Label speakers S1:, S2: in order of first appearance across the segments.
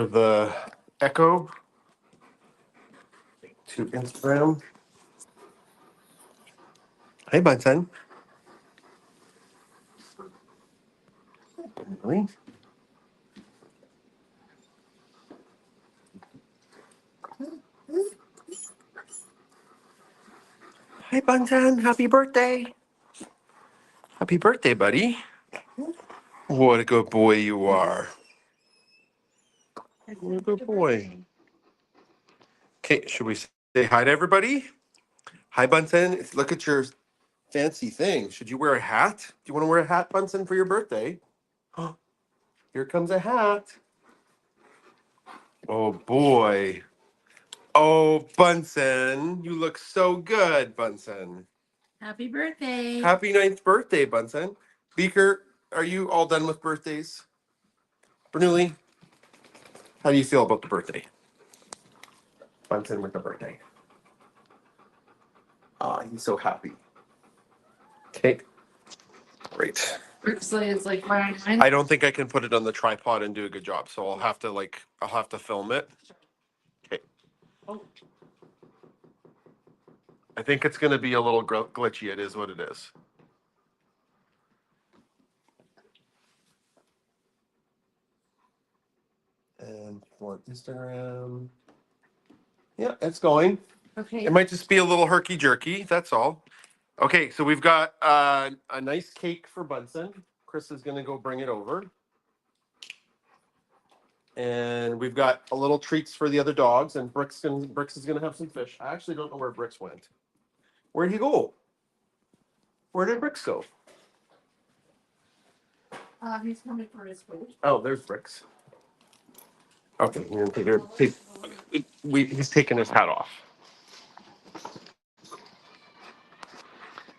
S1: the echo to Instagram. Hey, Bunsen. Really? Hi, Bunsen. Happy birthday. Happy birthday, buddy. What a good boy you are. What a good boy. Okay, should we say hi to everybody? Hi, Bunsen. Look at your fancy thing. Should you wear a hat? Do you want to wear a hat, Bunsen, for your birthday? Here comes a hat. Oh, boy. Oh, Bunsen. You look so good, Bunsen.
S2: Happy birthday.
S1: Happy 9th birthday, Bunsen. Beaker, are you all done with birthdays? Bernoulli, how do you feel about the birthday? Bunsen with the birthday. Ah, he's so happy. Okay, great.
S2: It's like mine.
S1: I don't think I can put it on the tripod and do a good job, so I'll have to film it. Okay.
S2: Oh.
S1: I think it's going to be a little glitchy. It is what it is. And for Instagram, yeah, it's going.
S2: Okay.
S1: It might just be a little herky jerky. That's all. Okay, so we've got a nice cake for Bunsen. Chris is going to go bring it over. And we've got a little treats for the other dogs. And Bricks is going to have some fish. I actually don't know where Bricks went. Where'd he go? Where did Bricks go?
S2: He's coming for his food.
S1: Oh, there's Bricks. Okay, we're gonna he's taking his hat off.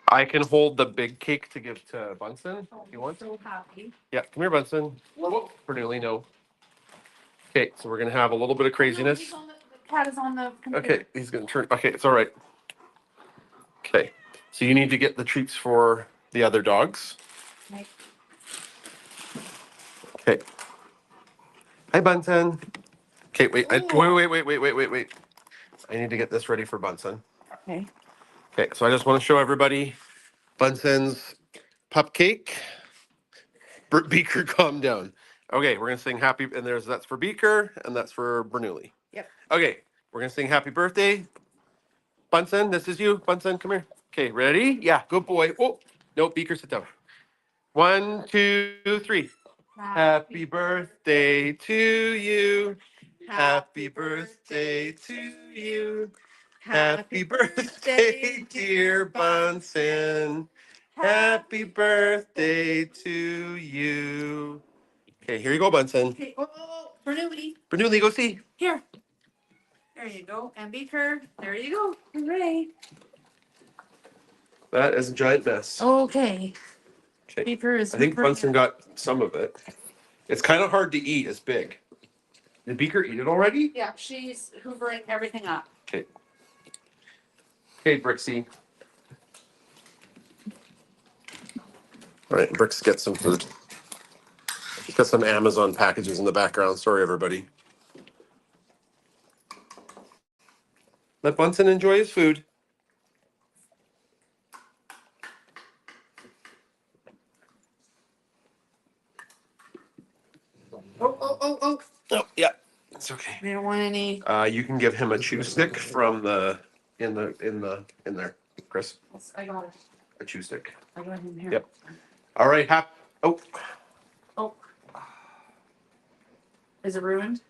S1: I can hold the big cake to give to Bunsen. If you want to?
S2: So happy.
S1: Yeah, come here, Bunsen. Whoop, Bernoulli, no. Okay, so we're gonna have a little bit of craziness.
S2: The cat is on the computer.
S1: Okay, he's gonna turn. Okay, it's all right. Okay, so you need to get the treats for the other dogs.
S2: Okay.
S1: Okay. Hi, Bunsen. Okay, wait. Wait. I need to get this ready for Bunsen.
S2: Okay.
S1: Okay, so I just want to show everybody Bunsen's pup cake. Beaker, calm down. Okay, we're gonna sing happy, and that's for Beaker, and that's for Bernoulli.
S2: Yep.
S1: Okay, we're gonna sing happy birthday. Bunsen, this is you. Bunsen, come here. Okay, ready? Yeah, good boy. Oh, no, Beaker, sit down. 1, 2, 3. Happy birthday to you. Happy birthday to you. Happy birthday, dear Bunsen. Happy birthday to you. Okay, here you go, Bunsen.
S2: Okay. Oh, Bernoulli.
S1: Bernoulli, go see.
S2: Here. There you go. And Beaker. There you go. Hooray.
S1: That is a giant mess.
S2: Okay.
S1: Okay.
S2: Beaker is.
S1: I think Bunsen got some of it. It's kind of hard to eat. It's big. Did Beaker eat it already?
S2: Yeah, she's hoovering everything up.
S1: Okay. Okay, Brixie. All right, Brix, get some food. She's got some Amazon packages in the background. Sorry, everybody. Let Bunsen enjoy his food. Oh, yeah, it's okay.
S2: We don't want any.
S1: You can give him a chew stick from in there, Chris.
S2: I got it.
S1: A chew stick.
S2: I got him here.
S1: Yep. All right,
S2: Oh. Is it ruined?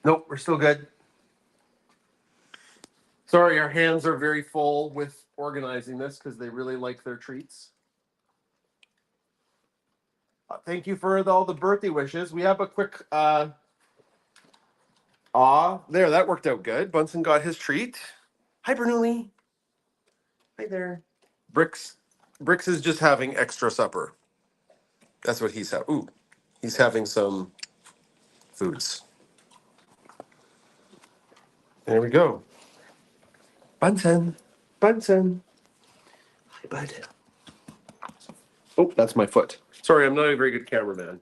S1: Nope, we're still good. Sorry, our hands are very full with organizing this because they really like their treats. Thank you for all the birthday wishes. We have a quick there, that worked out good. Bunsen got his treat. Hi, Bernoulli. Hi there. Bricks is just having extra supper. That's what he's having. Ooh, he's having some foods. There we go. Bunsen. Hi, bud. Oh, that's my foot. Sorry, I'm not a very good cameraman.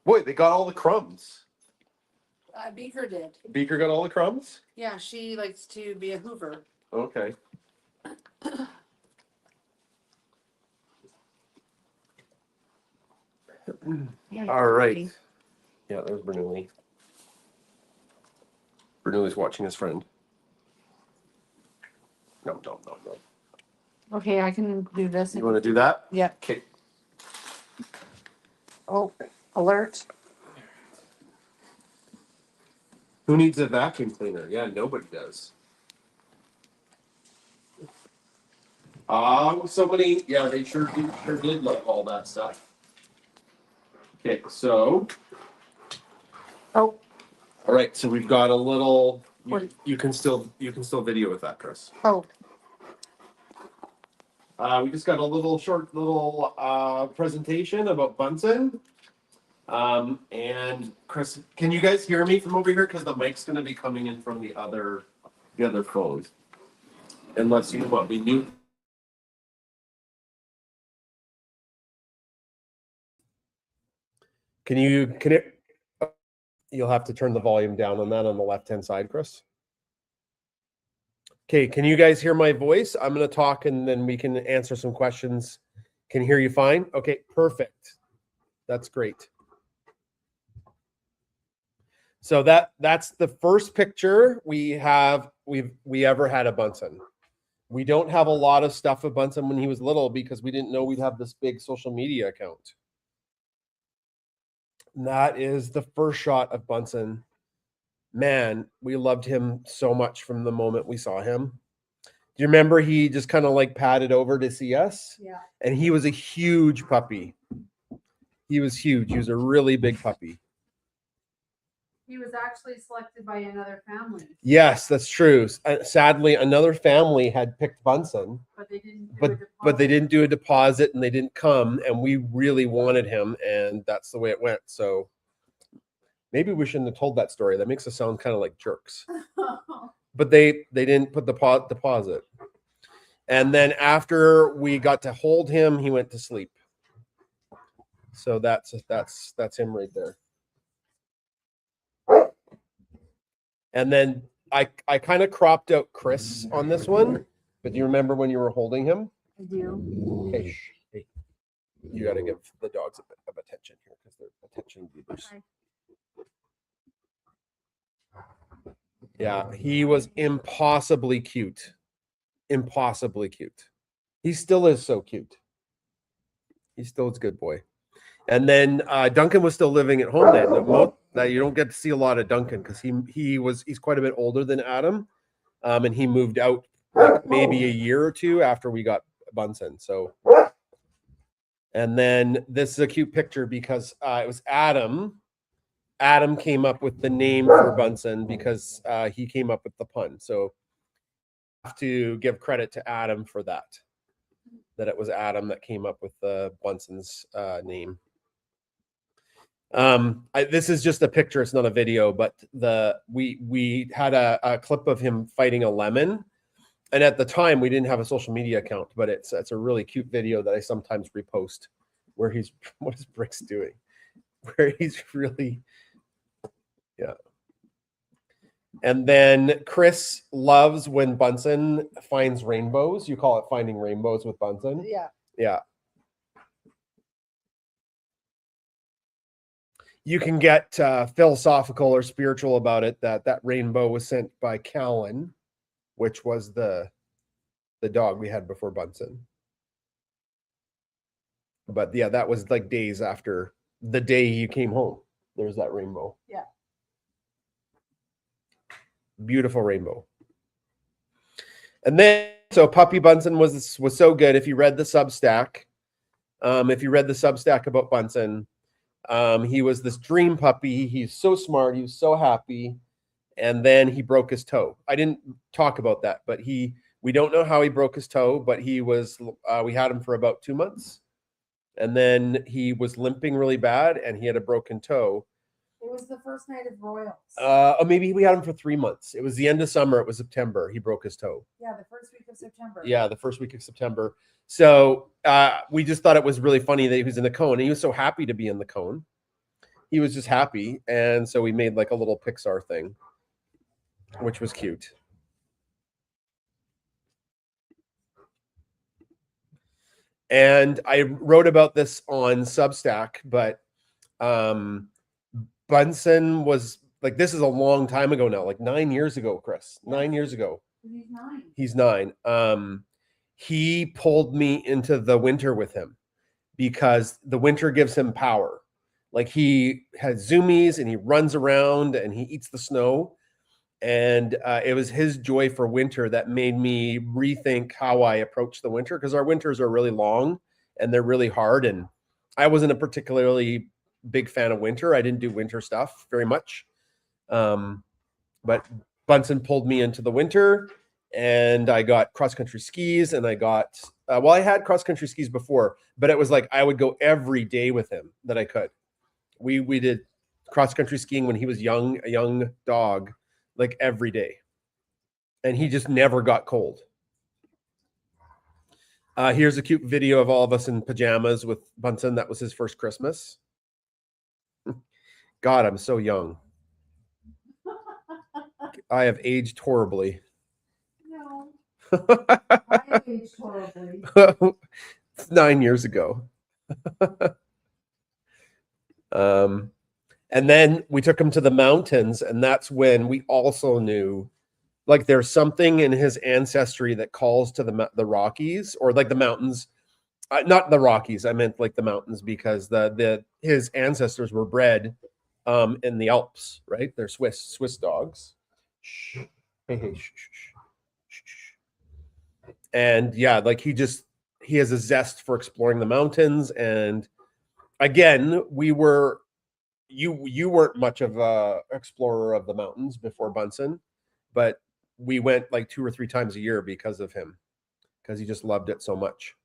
S1: Boy, they got all the crumbs.
S2: Beaker did.
S1: Beaker got all the crumbs?
S2: Yeah, she likes to be a Hoover.
S1: Okay. All right. Yeah, there's Bernoulli. Bernoulli's watching his friend. No.
S2: Okay, I can do this.
S1: You want to do that?
S2: Yeah.
S1: Okay.
S2: Oh, alert.
S1: Who needs a vacuum cleaner? Yeah, nobody does. Somebody, yeah, they sure did love all that stuff. Okay, so.
S2: Oh.
S1: All right, so we've got a little. You can still video with that, Chris.
S2: Oh.
S1: We just got a short presentation about Bunsen. And Chris, can you guys hear me from over here? Because the mic's going to be coming in from the other phone. Unless you want me mute. Can it? You'll have to turn the volume down on that on the left-hand side, Chris. Okay, can you guys hear my voice? I'm going to talk and then we can answer some questions. Can you hear you fine? Okay, perfect. That's great. So that's the first picture we ever had of Bunsen. We don't have a lot of stuff of Bunsen when he was little because we didn't know we'd have this big social media account. And that is the first shot of Bunsen. Man, we loved him so much from the moment we saw him. Do you remember he just kind of like padded over to see us?
S2: Yeah.
S1: And he was a huge puppy. He was huge. He was a really big puppy.
S2: He was actually selected by another family.
S1: Yes, that's true. Sadly, another family had picked Bunsen,
S2: but they didn't do a deposit.
S1: But they didn't do a deposit and they didn't come, and we really wanted him, and that's the way it went. So maybe we shouldn't have told that story. That makes us sound kind of like jerks. But they didn't put the deposit. And then after we got to hold him, he went to sleep. So that's him right there. And then I kind of cropped out Chris on this one, but do you remember when you were holding him?
S2: I do.
S1: Hey, hey. You got to give the dogs a bit of attention here because they're attention beavers.
S2: Okay.
S1: Yeah, he was impossibly cute. Impossibly cute. He still is so cute. He still is a good boy. And then Duncan was still living at home then. Now you don't get to see a lot of Duncan because he's quite a bit older than Adam, and he moved out like maybe a year or two after we got Bunsen. So, and then this is a cute picture because it was Adam. Adam came up with the name for Bunsen because he came up with the pun. So, I have to give credit to Adam for that. That it was Adam that came up with the Bunsen's name. This is just a picture, it's not a video, but we had a clip of him fighting a lemon, and at the time we didn't have a social media account, but it's a really cute video that I sometimes repost where what is Brick's doing, where he's really, yeah. And then Chris loves when Bunsen finds rainbows. You call it finding rainbows with Bunsen. Yeah. You can get philosophical or spiritual about it. That rainbow was sent by Callan, which was the dog we had before Bunsen. But yeah, that was like days after the day you came home. There's that rainbow.
S2: Yeah.
S1: Beautiful rainbow. And then so Puppy Bunsen was so good. If you read the Substack, about Bunsen. He was this dream puppy. He's so smart. He was so happy. And then he broke his toe. I didn't talk about that, but we don't know how he broke his toe, but we had him for about 2 months. And then he was limping really bad and he had a broken toe.
S2: It was the first night of Royals.
S1: Or maybe we had him for 3 months. It was the end of summer. It was September. He broke his toe.
S2: Yeah, the first week of September.
S1: Yeah, the first week of September. So we just thought it was really funny that he was in the cone. And he was so happy to be in the cone. he was just happy, and so we made like a little Pixar thing, which was cute. And I wrote about this on Substack, but Bunsen was like, this is a long time ago now, like 9 years ago, Chris. 9 years ago.
S2: He's 9.
S1: He's 9. He pulled me into the winter with him because the winter gives him power. Like he has zoomies and he runs around and he eats the snow. And it was his joy for winter that made me rethink how I approach the winter, because our winters are really long and they're really hard. And I wasn't a particularly big fan of winter. I didn't do winter stuff very much. But Bunsen pulled me into the winter, and I got cross-country skis, and I got, well, I had cross-country skis before, but it was like I would go every day with him that I could. We did cross-country skiing when he was young, a young dog, like every day. And he just never got cold. Here's a cute video of all of us in pajamas with Bunsen. That was his first Christmas. God, I'm so young. I have aged horribly.
S2: No. I have aged horribly.
S1: It's 9 years ago. And then we took him to the mountains, and that's when we also knew, like, there's something in his ancestry that calls to the Rockies, or like the mountains. Not the Rockies, I meant like the mountains, because his ancestors were bred in the Alps, right? They're Swiss dogs. Shh. Hey, shh, shh, shh, shh. And yeah, like he has a zest for exploring the mountains. And again, you weren't much of a explorer of the mountains before Bunsen, but we went like 2 or 3 times a year because of him, because he just loved it so much.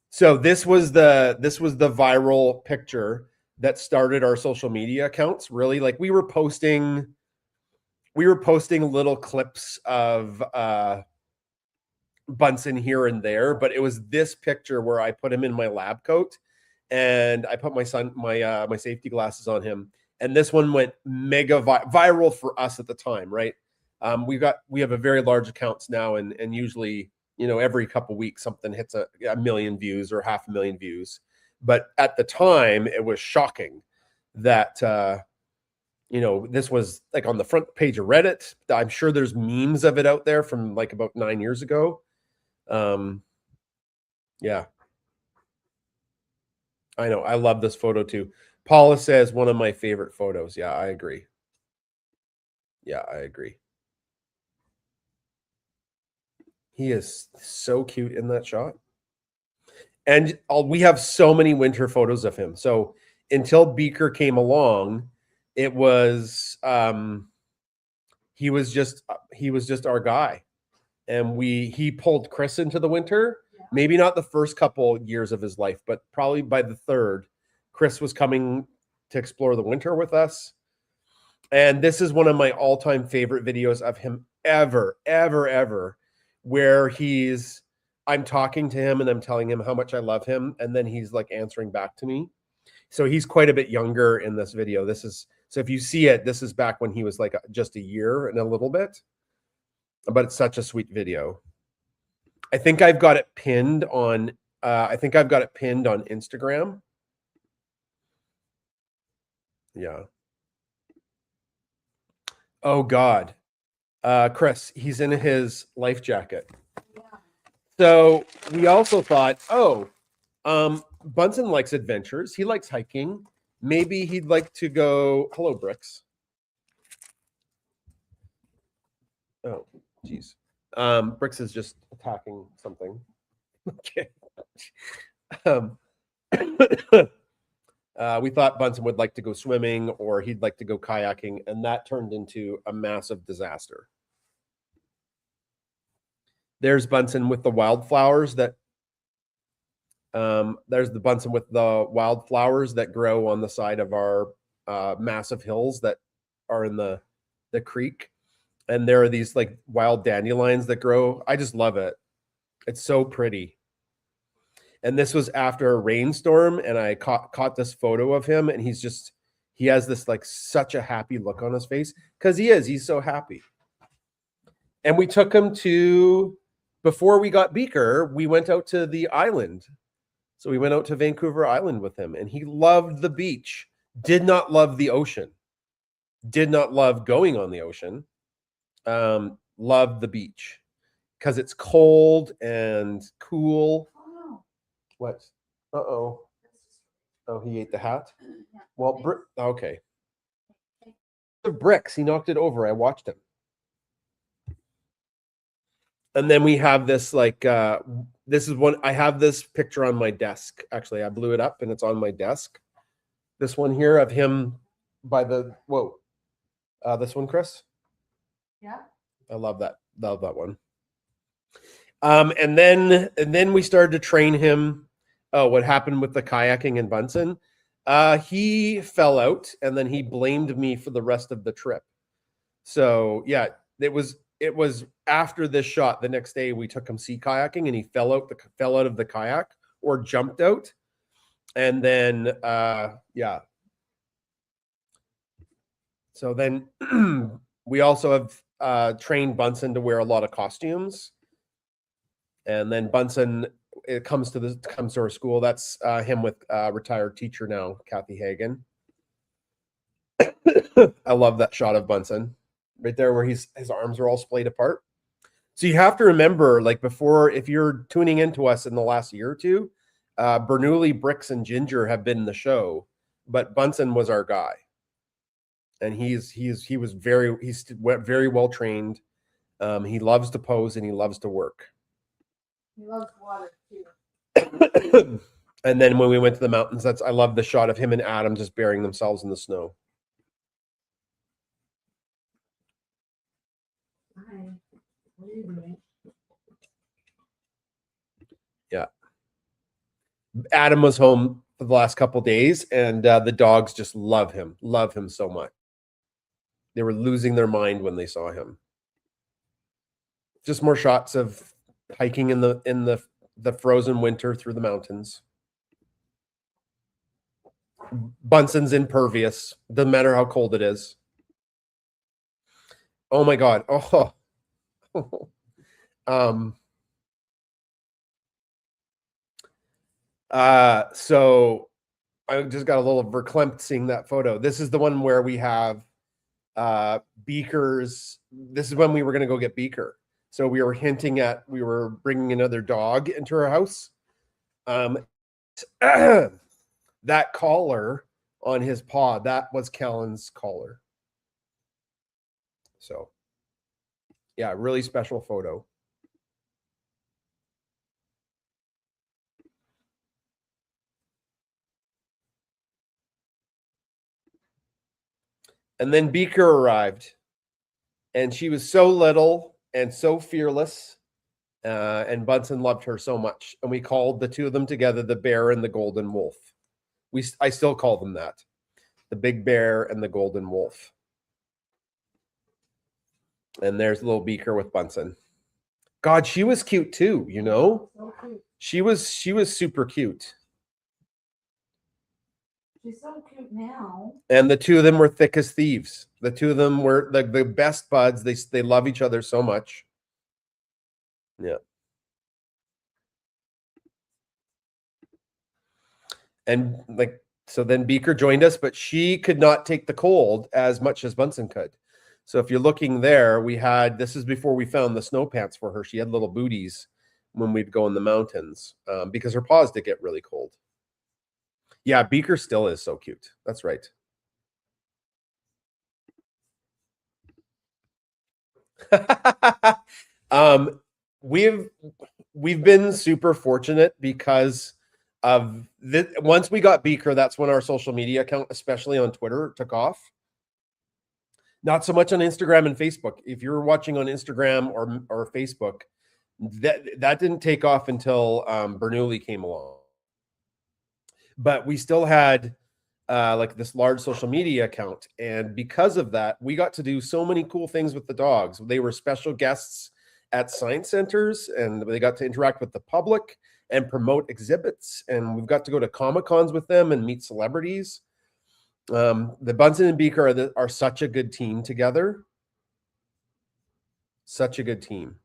S1: So this was the viral picture that started our social media accounts. Really, like we were posting little clips of Bunsen here and there, but it was this picture where I put him in my lab coat and I put my safety glasses on him, and this one went mega viral for us at the time, right? We have a very large accounts now, and usually, you know, every couple weeks something hits a million views or 500,000 views. But at the time, it was shocking that you know, this was like on the front page of Reddit. I'm sure there's memes of it out there from like about 9 years ago. Yeah. I know. I love this photo too. Paula says one of my favorite photos. Yeah, I agree. Yeah, I agree. He is so cute in that shot. And we have so many winter photos of him. So until Beaker came along, it was he was just our guy. And he pulled Chris into the winter. Maybe not the first couple years of his life, but probably by the third, Chris was coming to explore the winter with us. And this is one of my all-time favorite videos of him ever, where I'm talking to him and I'm telling him how much I love him, and then he's like answering back to me. So he's quite a bit younger in this video. So if you see it, this is back when he was like just a year and a little bit. But it's such a sweet video. I think I've got it pinned on Instagram. Yeah. Oh God. Chris, he's in his life jacket. Yeah. So we also thought, Bunsen likes adventures. He likes hiking. Maybe he'd like to go. Hello, Bricks. Oh, geez. Bricks is just attacking something. Okay. We thought Bunsen would like to go swimming, or he'd like to go kayaking, and that turned into a massive disaster. There's Bunsen with the wildflowers that there's the Bunsen with the wildflowers that grow on the side of our massive hills that are in the creek. And there are these like wild dandelions that grow. I just love it. It's so pretty. And this was after a rainstorm, and I caught this photo of him, and he's he has this like such a happy look on his face because he's so happy. And we took him to, before we got Beaker, we went out to the island. So we went out to Vancouver Island with him, and he loved the beach, did not love the ocean, did not love going on the ocean, loved the beach because it's cold and cool.
S2: Oh no.
S1: What? Uh-oh. Oh, he ate the hat?
S2: Yeah.
S1: Well, okay. The bricks, he knocked it over. I watched him. And then we have this like this is one, I have this picture on my desk. Actually, I blew it up and it's on my desk. This one here of him by the this one, Chris.
S2: Yeah.
S1: I love that. Love that one. And then we started to train him. Oh, what happened with the kayaking in Bunsen? He fell out and then he blamed me for the rest of the trip. So yeah, it was after this shot. The next day we took him sea kayaking and he fell out of the kayak or jumped out. And then yeah. So then we also have trained Bunsen to wear a lot of costumes. And then Bunsen, it comes to our school. That's him with retired teacher now, Kathy Hagen. I love that shot of Bunsen right there where his arms are all splayed apart. So you have to remember, like before, if you're tuning into us in the last year or two, Bernoulli, Bricks, and Ginger have been in the show, but Bunsen was our guy. And he was very well trained. He loves to pose and he loves to work.
S2: He loves water too.
S1: And then when we went to the mountains, I love the shot of him and Adam just burying themselves in the snow.
S2: Hi. What are you doing?
S1: Yeah. Adam was home for the last couple of days, and the dogs just love him so much. They were losing their mind when they saw him. Just more shots of hiking in the frozen winter through the mountains. Bunsen's impervious, doesn't matter how cold it is. Oh my God. Oh. So I just got a little verklempt seeing that photo. This is the one where we have Beaker's. This is when we were going to go get Beaker. So we were hinting at, we were bringing another dog into our house. That collar on his paw, that was Callan's collar. So yeah, really special photo. And then Beaker arrived, and she was so little and so fearless, and Bunsen loved her so much. And we called the two of them together the bear and the golden wolf. I still call them that, the big bear and the golden wolf. And there's little Beaker with Bunsen. God, she was cute too, you know?
S2: So cute.
S1: She was super cute.
S2: She's so cute now.
S1: And the two of them were thick as thieves. The two of them were the best buds. They love each other so much. Yeah. And like, so then Beaker joined us, but she could not take the cold as much as Bunsen could. So if you're looking there, this is before we found the snow pants for her. She had little booties when we'd go in the mountains because her paws did get really cold. Yeah, Beaker still is so cute. That's right. We've been super fortunate because of this. Once we got Beaker, that's when our social media account, especially on Twitter, took off. Not so much on Instagram and Facebook. If you're watching on Instagram or Facebook, that didn't take off until Bernoulli came along. But we still had like this large social media account, and because of that, we got to do so many cool things with the dogs. They were special guests at science centers, and they got to interact with the public and promote exhibits, and we've got to go to Comic-Cons with them and meet celebrities. The Bunsen and Beaker are such a good team together. Such a good team.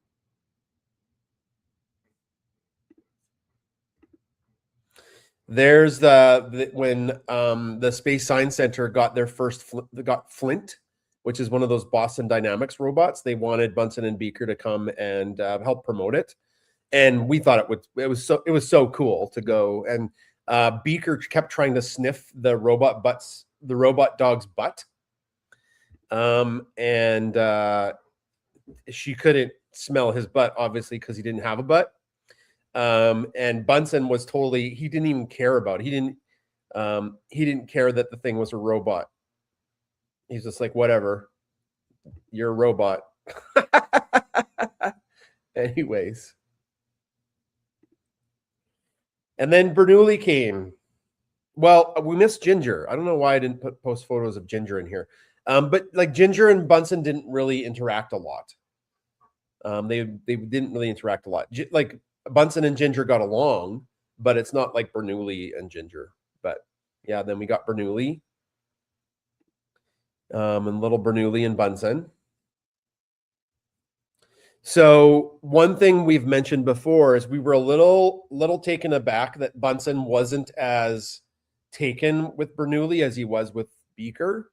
S1: There's when the Space Science Center got their first got Flint, which is one of those Boston Dynamics robots. They wanted Bunsen and Beaker to come and help promote it, and we thought it was so cool to go. And Beaker kept trying to sniff the robot dog's butt, and she couldn't smell his butt, obviously, because he didn't have a butt. And Bunsen was he didn't even care about it. He didn't care that the thing was a robot. He's just like, whatever, you're a robot. Anyways. And then Bernoulli came. Well, we missed Ginger. I don't know why I didn't post photos of Ginger in here. But like Ginger and Bunsen didn't really interact a lot. They didn't really interact a lot. Like Bunsen and Ginger got along, but it's not like Bernoulli and Ginger. But yeah, then we got Bernoulli, and little Bernoulli and Bunsen. So one thing we've mentioned before is we were a little taken aback that Bunsen wasn't as taken with Bernoulli as he was with Beaker.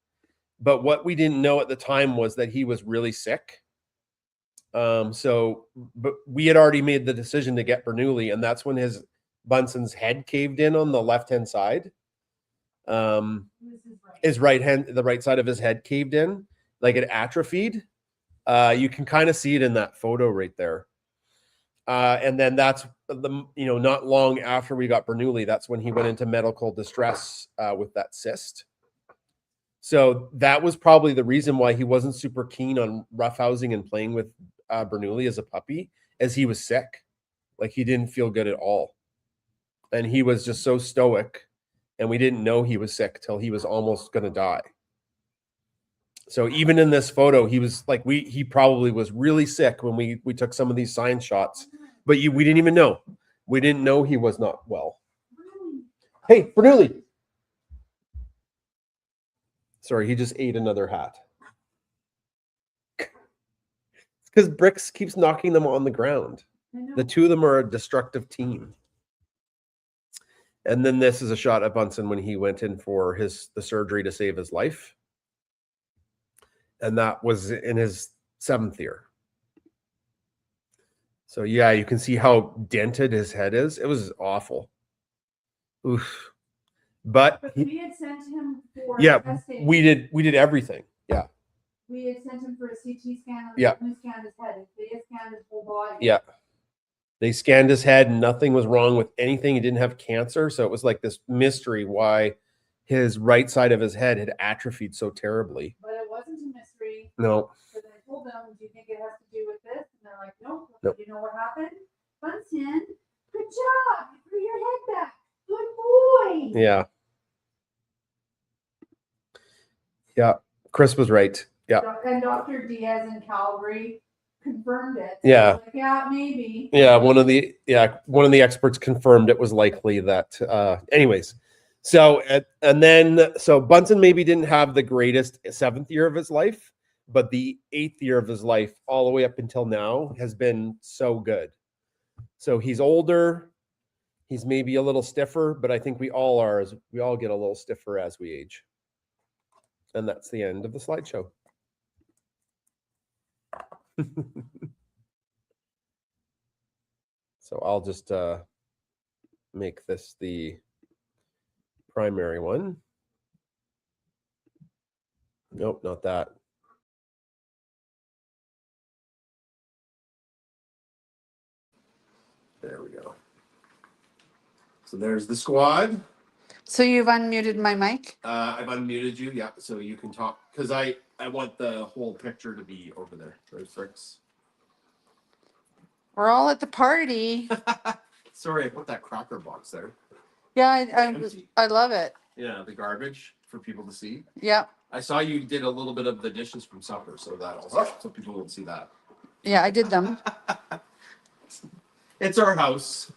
S1: But what we didn't know at the time was that he was really sick. But we had already made the decision to get Bernoulli, and that's when Bunsen's head caved in on the left-hand side. The right side of his head caved in, like it atrophied. You can kind of see it in that photo right there. And then that's not long after we got Bernoulli, that's when he went into medical distress with that cyst. So that was probably the reason why he wasn't super keen on roughhousing and playing with Bernoulli as a puppy, as he was sick. Like he didn't feel good at all. And he was just so stoic, and we didn't know he was sick till he was almost going to die. So even in this photo, he was like, he probably was really sick when we took some of these science shots, but we didn't even know. We didn't know he was not well. Hey, Bernoulli. Sorry, he just ate another hat. Because Bricks keeps knocking them on the ground. The two of them are a destructive team. And then this is a shot of Bunsen when he went in for the surgery to save his life. And that was in his 7th year. So yeah, you can see how dented his head is. It was awful. Oof. But
S2: we had sent him for
S1: testing. We did everything. Yeah.
S2: We had sent him for a CT scan.
S1: Yeah.
S2: We scanned his head. They scanned his whole body.
S1: Yeah. They scanned his head and nothing was wrong with anything. He didn't have cancer. So it was like this mystery why his right side of his head had atrophied so terribly.
S2: But it wasn't a mystery.
S1: No.
S2: Because I told them, do you think it has to do with this? And they're like, nope. Nope. You know what happened? Bunsen, good job. You threw your head back. Good boy.
S1: Yeah. Yeah. Chris was right. Yeah.
S2: And Dr. Diaz in Calgary confirmed it.
S1: So yeah.
S2: Like, yeah, maybe.
S1: Yeah. One of the experts confirmed it was likely that, anyways. So Bunsen maybe didn't have the greatest 7th year of his life, but the 8th year of his life, all the way up until now, has been so good. So he's older. He's maybe a little stiffer, but I think we all get a little stiffer as we age. And that's the end of the slideshow. So I'll just make this the primary one. Nope, not that. There we go. So there's the squad.
S2: So you've unmuted my mic?
S1: I've unmuted you, yeah, so you can talk, because I want the whole picture to be over there. There's Bricks.
S2: We're all at the party.
S1: Sorry, I put that cracker box there.
S2: Yeah, I love it.
S1: Yeah, the garbage for people to see.
S2: Yeah.
S1: I saw you did a little bit of the dishes from supper, so that also, so people will see that.
S2: Yeah, I did them.
S1: It's our house.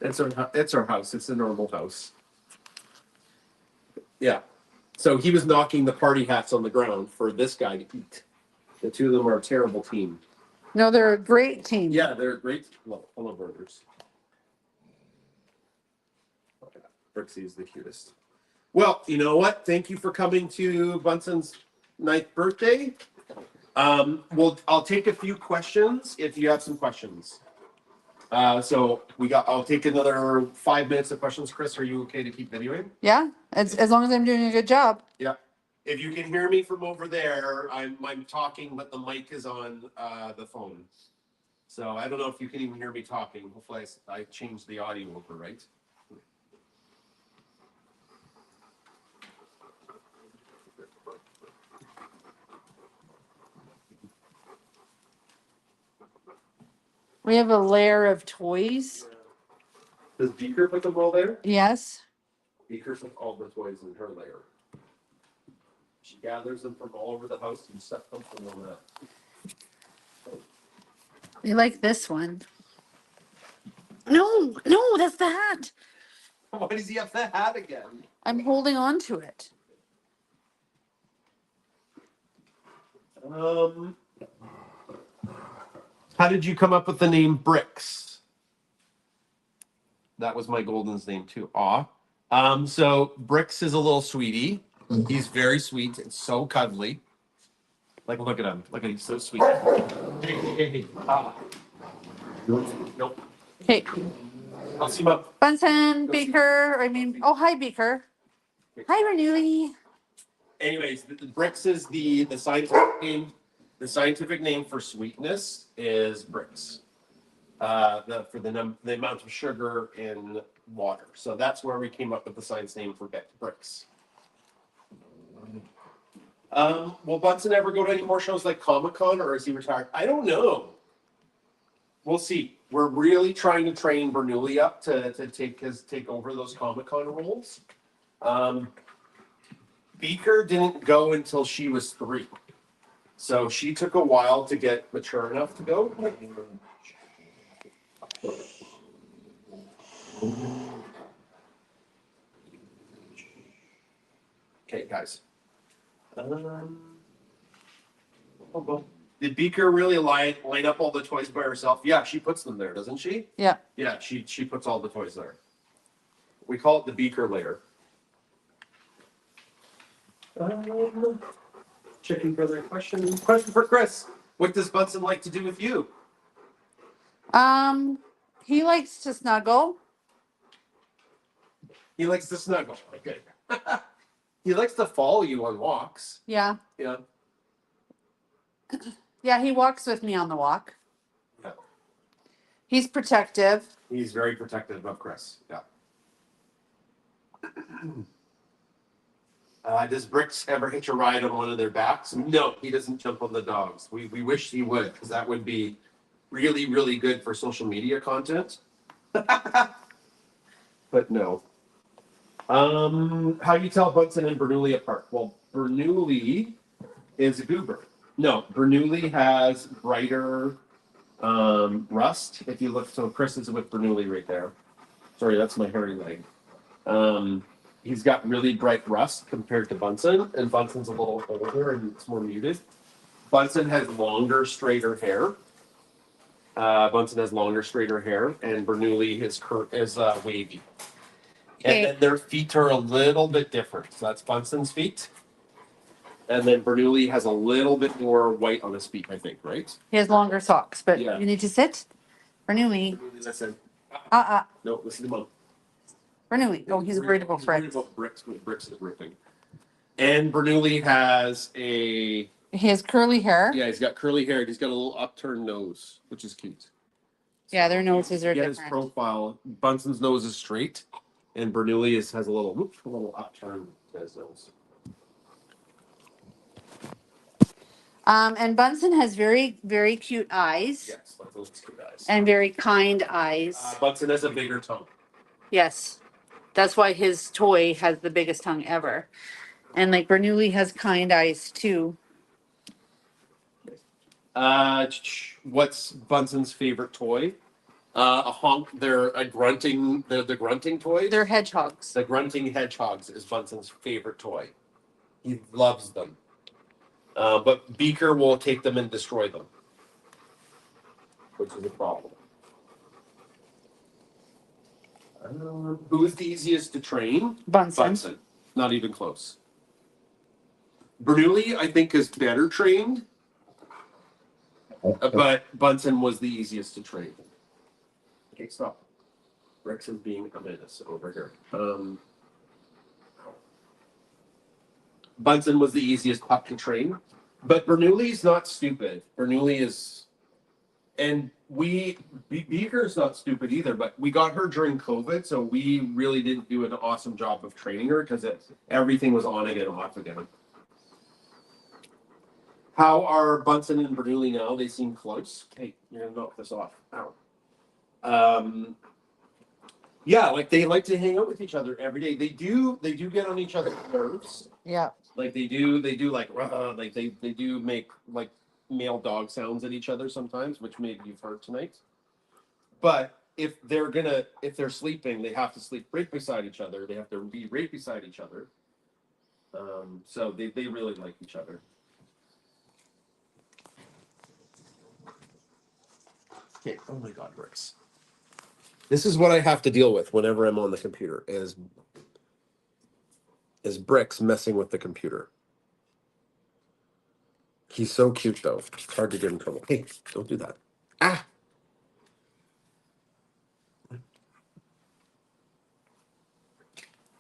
S1: It's our house. It's a normal house. Yeah. So he was knocking the party hats on the ground for this guy to eat. The two of them are a terrible team.
S2: No, they're a great team.
S1: Yeah, they're great. Hello, burgers. Brixie's the cutest. Well, you know what? Thank you for coming to Bunsen's 9th birthday. I'll take a few questions if you have some questions. I'll take another 5 minutes of questions. Chris, are you okay to keep videoing?
S2: Yeah, as long as I'm doing a good job.
S1: Yeah. If you can hear me from over there, I'm talking, but the mic is on the phone. So I don't know if you can even hear me talking. Hopefully I changed the audio over, right?
S2: We have a layer of toys.
S1: Does Beaker put them all there?
S2: Yes.
S1: Beaker put all the toys in her layer. She gathers them from all over the house and sets them on that.
S2: They like this one. No, that's the hat.
S1: Why does he have the hat again?
S2: I'm holding on to it.
S1: How did you come up with the name Bricks? That was my Golden's name too. So Bricks is a little sweetie. He's very sweet and so cuddly. Like, look at him. Look at him. He's so sweet. Hey. Nope.
S2: Okay.
S1: I'll see him up.
S2: Bunsen, Beaker. Oh, hi, Beaker. Hi, Renewly.
S1: Anyways, Bricks is the scientific name. The scientific name for sweetness is Brix. For the amount of sugar in water. So that's where we came up with the science name for Brix. Will Bunsen ever go to any more shows like Comic-Con, or is he retired? I don't know. We'll see. We're really trying to train Bernoulli up to take over those Comic-Con roles. Beaker didn't go until she was 3. So she took a while to get mature enough to go. Okay, guys. Did Beaker really line up all the toys by herself? Yeah, she puts them there, doesn't she?
S2: Yeah.
S1: Yeah, she puts all the toys there. We call it the Beaker layer. Checking for other questions. Question for Chris. What does Bunsen like to do with you?
S2: He likes to snuggle.
S1: He likes to snuggle. Okay. He likes to follow you on walks.
S2: Yeah.
S1: Yeah.
S2: Yeah, he walks with me on the walk.
S1: Yeah.
S2: He's protective.
S1: He's very protective of Chris. Yeah. Does Bricks ever hitch a ride on one of their backs? No, he doesn't jump on the dogs. We wish he would, because that would be really, really good for social media content. But no. How do you tell Bunsen and Bernoulli apart? Well, Bernoulli is a goober. No, Bernoulli has brighter rust. If you look, so Chris is with Bernoulli right there. Sorry, that's my hairy leg. He's got really bright rust compared to Bunsen, and Bunsen's a little older and it's more muted. Bunsen has longer, straighter hair. Bunsen has longer, straighter hair, and Bernoulli is wavy. And then their feet are a little bit different. So that's Bunsen's feet. And then Bernoulli has a little bit more white on his feet, I think, right?
S2: He has longer socks, but
S1: Yeah.
S2: you need to sit. Bernoulli.
S1: Listen.
S2: No,
S1: listen to Mom.
S2: Bernoulli. Oh, he's worried about Fred.
S1: Bricks is ripping. And Bernoulli has
S2: He has curly hair.
S1: Yeah, he's got curly hair. He's got a little upturned nose, which is cute.
S2: Yeah, their noses are
S1: different.
S2: different.
S1: His profile. Bunsen's nose is straight, and Bernoulli has a little upturned to his nose.
S2: And Bunsen has very, very cute eyes.
S1: Yes, like those cute eyes.
S2: And very kind eyes.
S1: Bunsen has a bigger tongue.
S2: Yes. That's why his toy has the biggest tongue ever. And like Bernoulli has kind eyes too.
S1: What's Bunsen's favorite toy? A honk. They're a grunting. They're the grunting toys.
S2: They're hedgehogs.
S1: The grunting hedgehogs is Bunsen's favorite toy. He loves them. But Beaker will take them and destroy them, which is a problem. Who is the easiest to train?
S3: Bunsen.
S1: Not even close. Bernoulli, I think, is better trained, but Bunsen was the easiest to train. Okay, stop. Rex is being a menace over here. Bunsen was the easiest pup to train, but Bernoulli's not stupid. Bernoulli is, and Beaker's not stupid either. But we got her during COVID, so we really didn't do an awesome job of training her because everything was on again, off again. How are Bunsen and Bernoulli now? They seem close. Hey, you're gonna knock this off. Ow. Yeah, like they like to hang out with each other every day. They do get on each other's nerves.
S3: Yeah.
S1: Like they do like they do make like male dog sounds at each other sometimes, which maybe you've heard tonight. But if they're sleeping, they have to sleep right beside each other. They have to be right beside each other. So they really like each other. Okay. Oh my God, Bricks. This is what I have to deal with whenever I'm on the computer is Bricks messing with the computer. He's so cute though. It's hard to get in trouble. Hey, don't do that. Ah.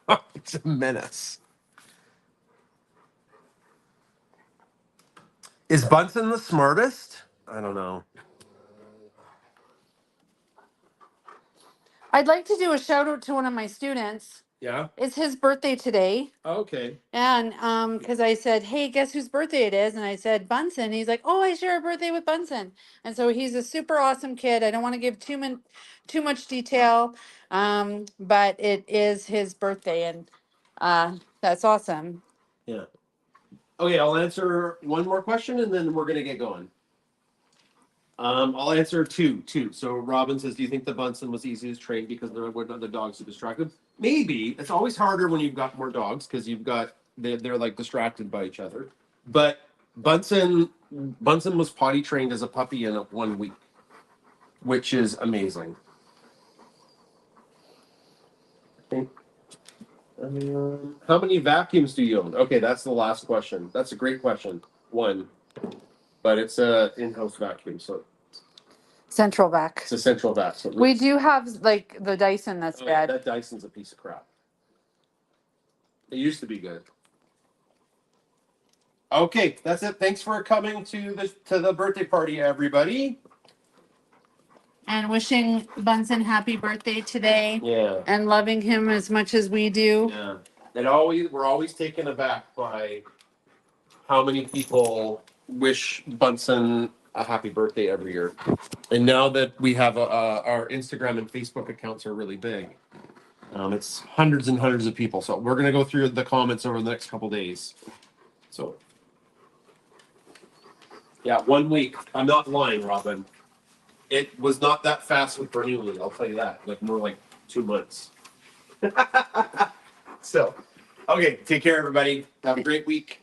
S1: Oh, it's a menace. Is Bunsen the smartest? I don't know.
S3: I'd like to do a shout out to one of my students.
S1: Yeah.
S3: It's his birthday today.
S1: Okay.
S3: And because I said, hey, guess whose birthday it is? And I said, Bunsen. He's like, oh, I share a birthday with Bunsen. And so he's a super awesome kid. I don't want to give too much detail, but it is his birthday. And that's awesome.
S1: Yeah. Okay, I'll answer one more question and then we're gonna get going. I'll answer two. So Robin says, do you think the Bunsen was easiest to train because there were the dogs who distracted? Maybe. It's always harder when you've got more dogs because they're like distracted by each other. But Bunsen was potty trained as a puppy in 1 week, which is amazing. Okay. How many vacuums do you own? Okay, that's the last question. That's a great question. One, but it's a in-house vacuum, so
S3: Central vac.
S1: it's a central vac. So
S3: We do have like the Dyson that's bad.
S1: that Dyson's a piece of crap. It used to be good. Okay, that's it. Thanks for coming to the birthday party, everybody.
S3: And wishing Bunsen happy birthday today.
S1: Yeah.
S3: And loving him as much as we do.
S1: Yeah. We're always taken aback by how many people wish Bunsen a happy birthday every year. And now that we have our Instagram and Facebook accounts are really big, it's hundreds and hundreds of people. So we're gonna go through the comments over the next couple days. So yeah, 1 week. I'm not lying, Robin. It was not that fast with Bernoulli, I'll tell you that. Like more like 2 months. So, okay, take care, everybody. Have a great week.